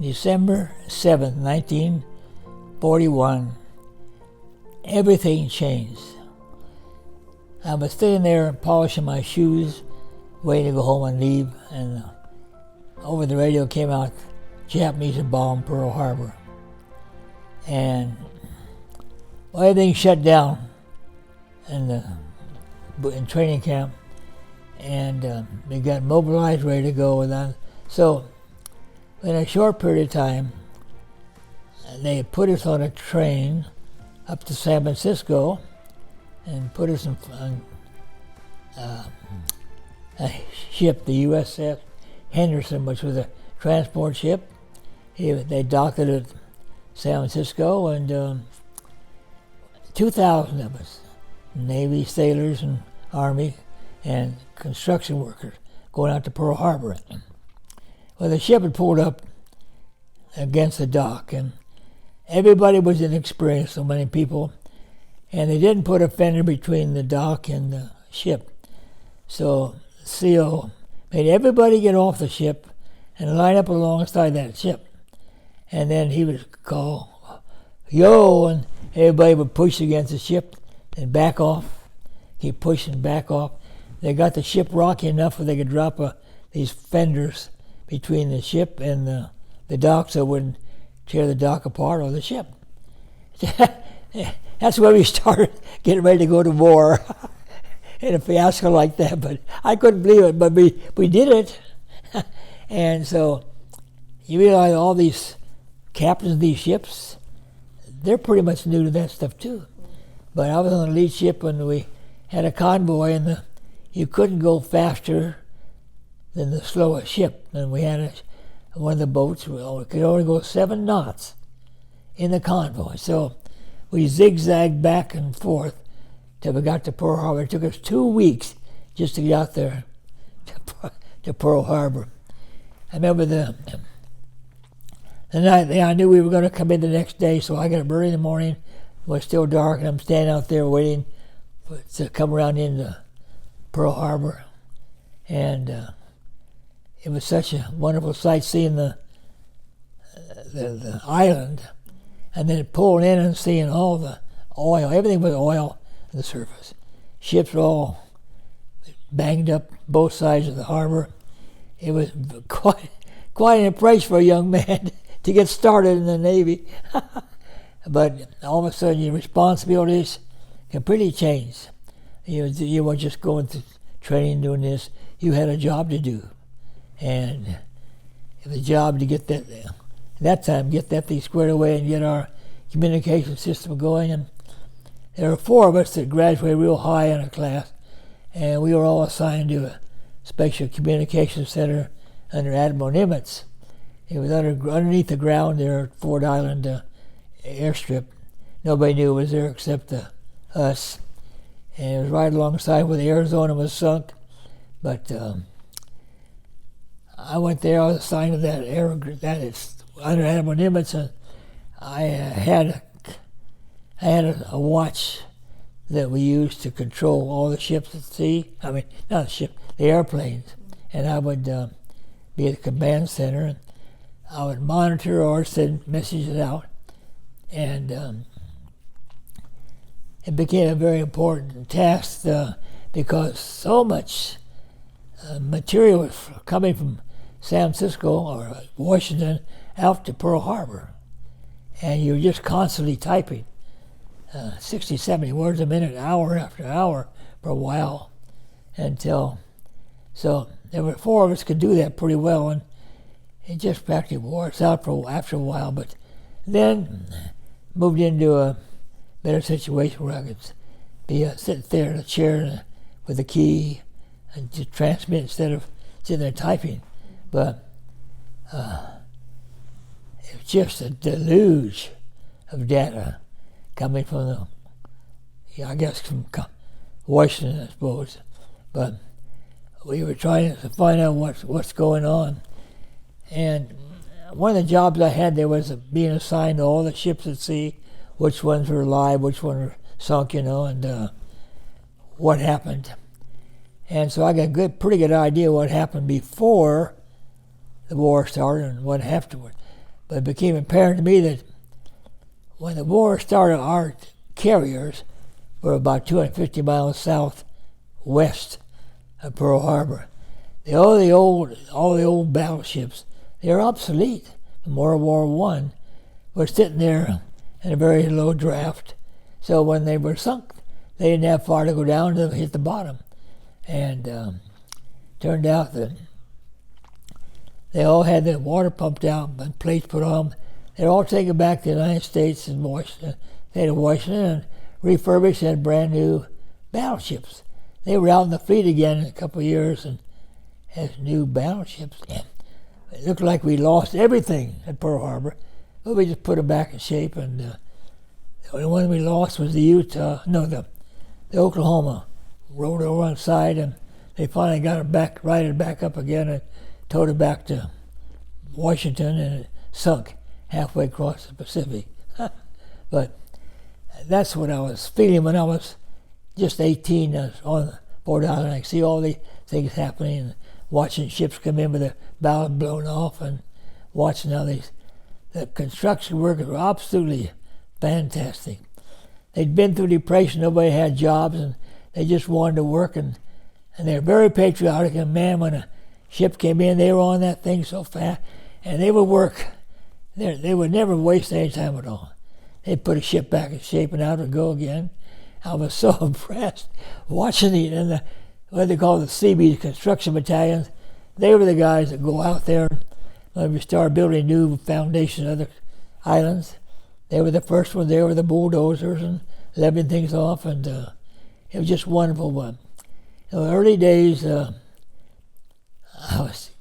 December 7th, 1941, everything changed. I was sitting there polishing my shoes, waiting to go home and leave, and over the radio came out, Japanese had bombed Pearl Harbor. And everything shut down in training camp, and we got mobilized, ready to go. So in a short period of time, they put us on a train up to San Francisco and put us on a ship, the USS Henderson, which was a transport ship. They docked it at San Francisco, and 2,000 of us, Navy sailors and Army and construction workers, going out to Pearl Harbor. Well, the ship had pulled up against the dock, and everybody was inexperienced, so many people, and they didn't put a fender between the dock and the ship. So CO made everybody get off the ship and line up alongside that ship. And then he would call, yo, and everybody would push against the ship and back off, keep pushing back off. They got the ship rocky enough where they could drop these fenders between the ship and the dock so it wouldn't tear the dock apart or the ship. That's where we started getting ready to go to war in a fiasco like that. But I couldn't believe it, but we did it. And so you realize all these captains of these ships, they're pretty much new to that stuff too. But I was on the lead ship when we had a convoy, and you couldn't go faster than the slowest ship. And we had one of the boats, we could only go 7 knots in the convoy. So we zigzagged back and forth till we got to Pearl Harbor. It took us 2 weeks just to get out there to Pearl Harbor. I remember the night I knew we were going to come in the next day, so I got up early in the morning. It was still dark, and I'm standing out there waiting to come around into Pearl Harbor. And it was such a wonderful sight seeing the island, and then pulling in and seeing all the oil. Everything was oil on the surface. Ships were all banged up both sides of the harbor. It was quite an impression for a young man to get started in the Navy. But all of a sudden your responsibilities completely changed. You weren't just going through training doing this. You had a job to do. And it was a job to get that thing squared away and get our communication system going. And there were 4 of us that graduated real high in our class, and we were all assigned to a special communication center under Admiral Nimitz. It was underneath the ground there at Ford Island airstrip. Nobody knew it was there except us. And it was right alongside where the Arizona was sunk. But I went there. I was assigned to that it's under Admiral Nimitz, and I had a watch that we used to control all the ships at sea. I mean, not the ship, the airplanes. And I would be at the command center, and I would monitor or send messages out. And it became a very important task because so much material was coming from San Francisco or Washington out to Pearl Harbor. And you were just constantly typing 60, 70 words a minute, hour after hour for a while so there were 4 of us could do that pretty well, and it just practically wore us out after a while. But then moved into a better situation where I could sit there in a chair with a key and just transmit instead of sitting there typing. But it was just a deluge of data coming from from Washington, I suppose. But we were trying to find out what's going on. And one of the jobs I had there was being assigned to all the ships at sea, which ones were alive, which ones were sunk, and what happened. And so I got a pretty good idea what happened before the war started and what afterward. But it became apparent to me that when the war started, our carriers were about 250 miles southwest of Pearl Harbor. All the old battleships, they're obsolete. In World War I, were sitting there in a very low draft. So when they were sunk, they didn't have far to go down to hit the bottom. And turned out that they all had the water pumped out and plates put on. They're all taken back to the United States and state of Washington and refurbished and brand new battleships. They were out in the fleet again in a couple of years and as new battleships. It looked like we lost everything at Pearl Harbor, but we just put them back in shape. And the only one we lost was the Oklahoma. Rolled over on the side, and they finally got it back, righted back up again, and towed it back to Washington, and it sunk halfway across the Pacific. But that's what I was feeling when I was just 18. I was on board island. I could see all the things happening, and watching ships come in with their bows blown off, and watching how the construction workers were absolutely fantastic. They'd been through depression, nobody had jobs, and they just wanted to work, and they're very patriotic. And man, when a ship came in, they were on that thing so fast, and they would work. They would never waste any time at all. They'd put a ship back in shape and out and go again. I was so impressed watching what they call the CB construction battalions. They were the guys that go out there when we started building new foundations on other islands. They were the first ones. They were the bulldozers and leveling things off, and it was just wonderful. In the early days, I was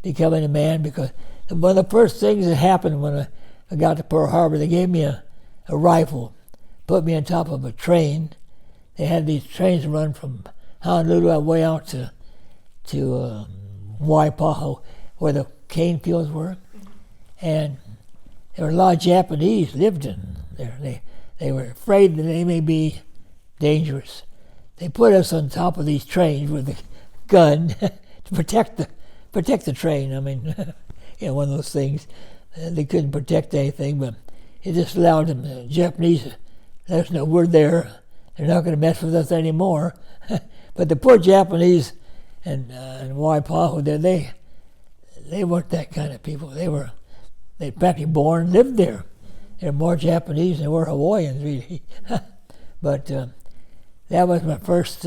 becoming a man because one of the first things that happened when I got to Pearl Harbor, they gave me a rifle, put me on top of a train. They had these trains run from Honolulu all the way out to Waipahu, where the cane fields were. And there were a lot of Japanese lived in there. They were afraid that they may be dangerous. They put us on top of these trains with a gun to protect the train. I mean, one of those things. They couldn't protect anything, but it just allowed them. The Japanese, there's no word there. They're not going to mess with us anymore. But the poor Japanese and Waipahu, they weren't that kind of people. They practically born, lived there. They're more Japanese than they were Hawaiians, really. But that was my first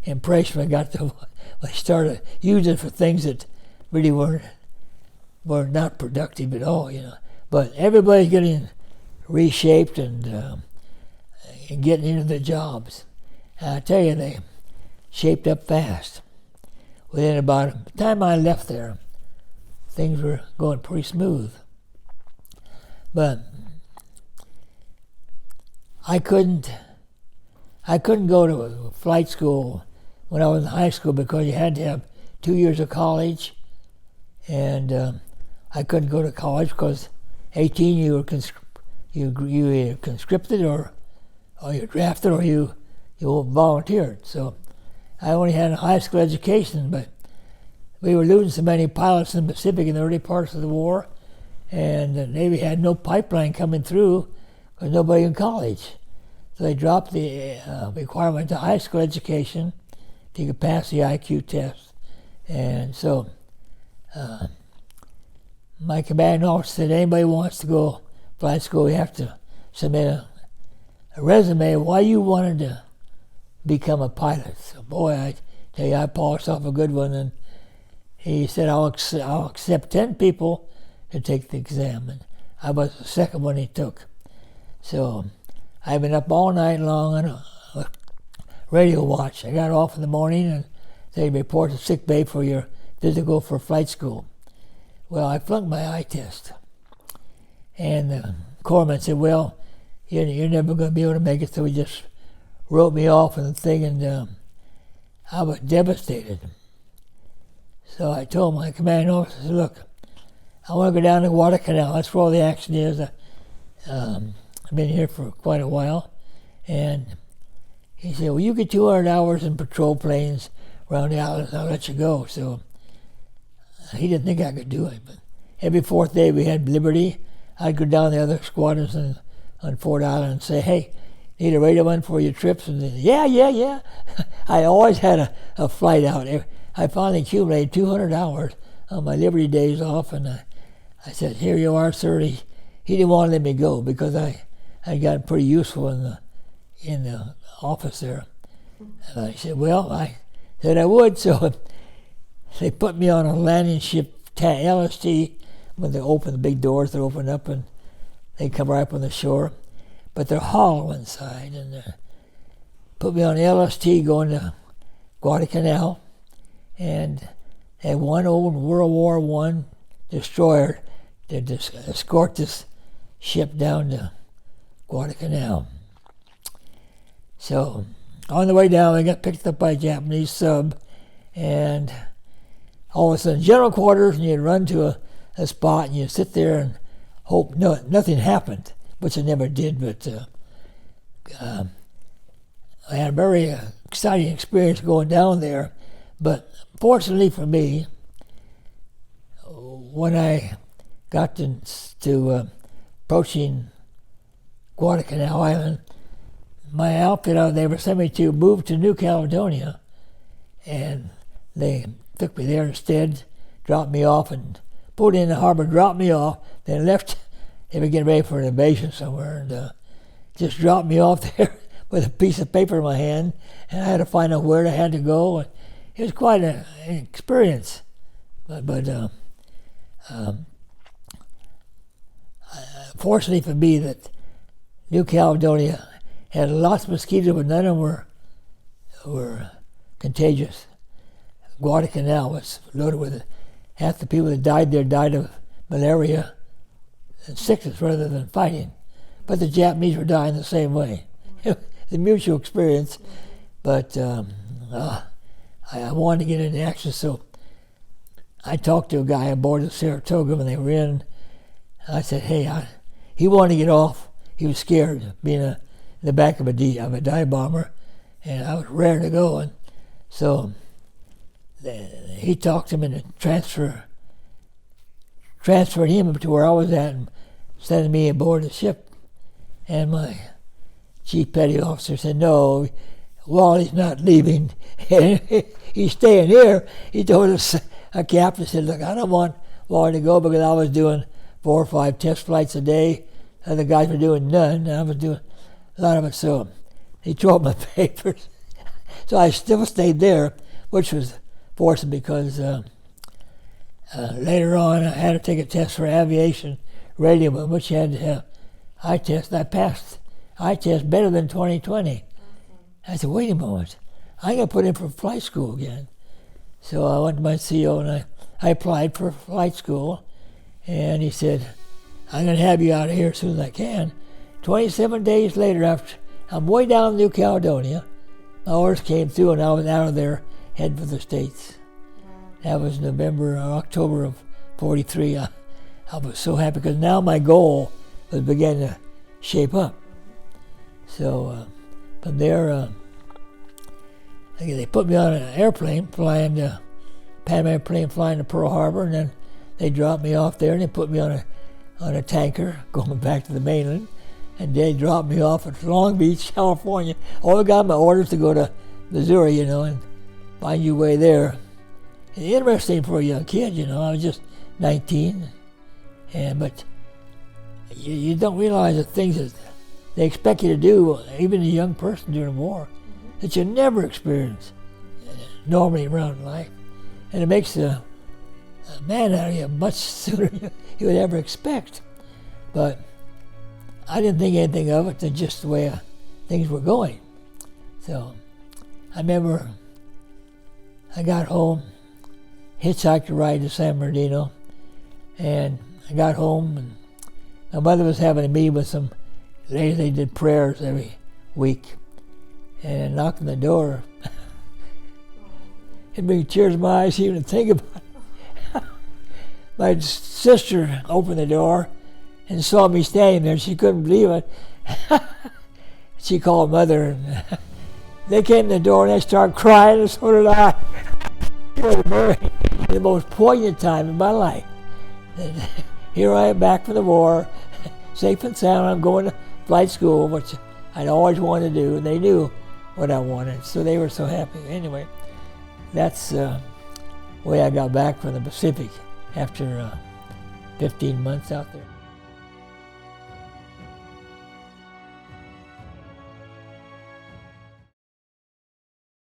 impression. When I started using it for things that really were not productive at all, But everybody's getting reshaped and getting into their jobs. And I tell you, they shaped up fast. Within about the time I left there, things were going pretty smooth. But I couldn't go to flight school when I was in high school because you had to have 2 years of college, and I couldn't go to college because 18 you were you either conscripted or you drafted or you volunteered. So I only had a high school education, but we were losing so many pilots in the Pacific in the early parts of the war, and the Navy had no pipeline coming through because nobody in college. So they dropped the requirement to high school education to get past the IQ test. And so my commanding officer said, anybody wants to go flight school, you have to submit a resume of why you wanted to become a pilot. So boy, I tell you, I polished off a good one, and he said, I'll accept 10 people to take the exam. And I was the second one he took. So I've been up all night long on a radio watch. I got off in the morning and they report to sick bay for your physical for flight school. Well, I flunked my eye test. And the corpsman said, well, you're never going to be able to make it, so he just wrote me off and the thing, and I was devastated. So I told my commanding officer, I said, look, I want to go down to Guadalcanal. That's where all the action is. I've been here for quite a while. And he said, well, you get 200 hours in patrol planes around the islands, I'll let you go. So he didn't think I could do it. But every fourth day we had Liberty, I'd go down the other squadrons on Fort Island and say, hey, need a radio one for your trips? And then, yeah. I always had a flight out. I finally accumulated 200 hours on my Liberty days off, and I said, here you are, sir. He didn't want to let me go because I got pretty useful in the office there. And I said, well, I said I would, so they put me on a landing ship, LST, when they open the big doors, they open up and they come right up on the shore. But they're hollow inside, and put me on LST going to Guadalcanal, and had one old World War I destroyer to escort this ship down to Guadalcanal. So on the way down, I got picked up by a Japanese sub, and all of a sudden, general quarters, and you'd run to a spot, and you'd sit there and hope nothing happened, which it never did, but I had a very exciting experience going down there. But fortunately for me, when I got to approaching Guadalcanal Island, my outfit out there was sent me to move to New Caledonia, and they took me there instead, dropped me off, and pulled in the harbor, dropped me off, then left. They were getting ready for an invasion somewhere, and just dropped me off there with a piece of paper in my hand, and I had to find out where I had to go. It was quite an experience, but fortunately for me that New Caledonia had lots of mosquitoes, but none of them were contagious. Guadalcanal was loaded with it. Half the people that died there died of malaria and sickness rather than fighting. But the Japanese were dying the same way. It was a mutual experience, but I wanted to get into action, so I talked to a guy aboard the Saratoga when they were in. I said, hey, he wanted to get off. He was scared, being in the back of a dive bomber, and I was raring to go. And so he talked him into transferred him to where I was at and sending me aboard the ship. And my chief petty officer said, no, Wally's not leaving. He's staying here. He told us, a captain said, look, I don't want Wally to go because I was doing 4 or 5 test flights a day. Other guys were doing none, and I was doing a lot of it. So he tore up my papers. So I still stayed there, which was fortunate because later on I had to take a test for aviation radio, which you had to have eye test. I passed eye test better than 2020. I said, wait a moment, I got put in for flight school again. So I went to my CO and I applied for flight school, and he said, I'm going to have you out of here as soon as I can. 27 days later, after I'm way down in New Caledonia, my orders came through and I was out of there heading for the States. That was November or October of 43. I was so happy because now my goal was beginning to shape up. So from there, they put me on an airplane flying to Pan Am airplane flying to Pearl Harbor, and then they dropped me off there and they put me on a tanker going back to the mainland, and they dropped me off at Long Beach, California. I got my orders to go to Missouri, and find your way there. And interesting for a young kid, I was just 19, but you don't realize the things that they expect you to do, even a young person during the war, that you never experience normally around life. And it makes a man out of you much sooner than you would ever expect. But I didn't think anything of it than just the way things were going. So I remember I got home, hitchhiked a ride to San Bernardino, and I got home, and my mother was having a meeting with some ladies. They did prayers every week, and I knocked on the door. It brings tears to my eyes even to think about it. My sister opened the door and saw me standing there. She couldn't believe it. She called Mother, and they came to the door and they started crying, and so did I. the most poignant time in my life. And here I am back from the war, safe and sound. I'm going to flight school, which I'd always wanted to do, and they knew what I wanted, so they were so happy. Anyway, that's the way I got back from the Pacific after 15 months out there.